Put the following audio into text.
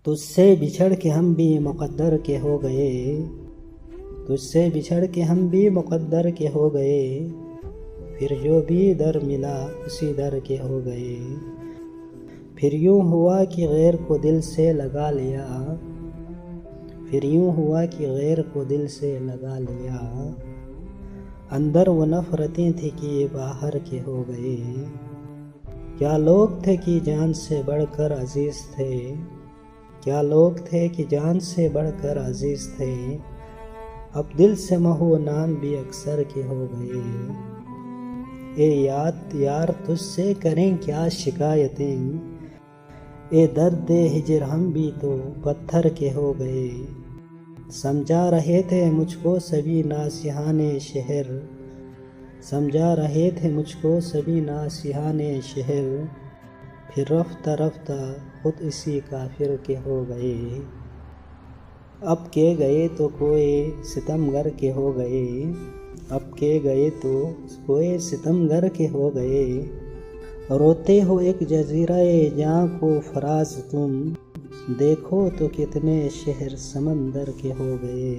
تجھ سے بچھڑ کے ہم بھی مقدر کے ہو گئے، تجھ سے بچھڑ کے ہم بھی مقدر کے ہو گئے، پھر جو بھی در ملا اسی در کے ہو گئے۔ پھر یوں ہوا کہ غیر کو دل سے لگا لیا، پھر یوں ہوا کہ غیر کو دل سے لگا لیا، اندر وہ نفرتیں تھیں کہ یہ باہر کے ہو گئے۔ کیا لوگ تھے کہ جان سے بڑھ کر عزیز تھے، کیا لوگ تھے کہ جان سے بڑھ کر عزیز تھے، اب دل سے محو نام بھی اکثر کے ہو گئے۔ اے یار تجھ سے کریں کیا شکایتیں، اے درد ہجر ہم بھی تو پتھر کے ہو گئے۔ سمجھا رہے تھے مجھ کو سبھی ناصحان شہر، سمجھا رہے تھے مجھ کو سبھی ناصحان شہر، پھر رفتہ رفتہ خود اسی کافر کے ہو گئے۔ اب کے گئے تو کوئی ستمگر کے ہو گئے، اب کے گئے تو کوئی ستمگر کے ہو گئے۔ روتے ہو ایک جزیرہ جاں کو فراز تم، دیکھو تو کتنے شہر سمندر کے ہو گئے۔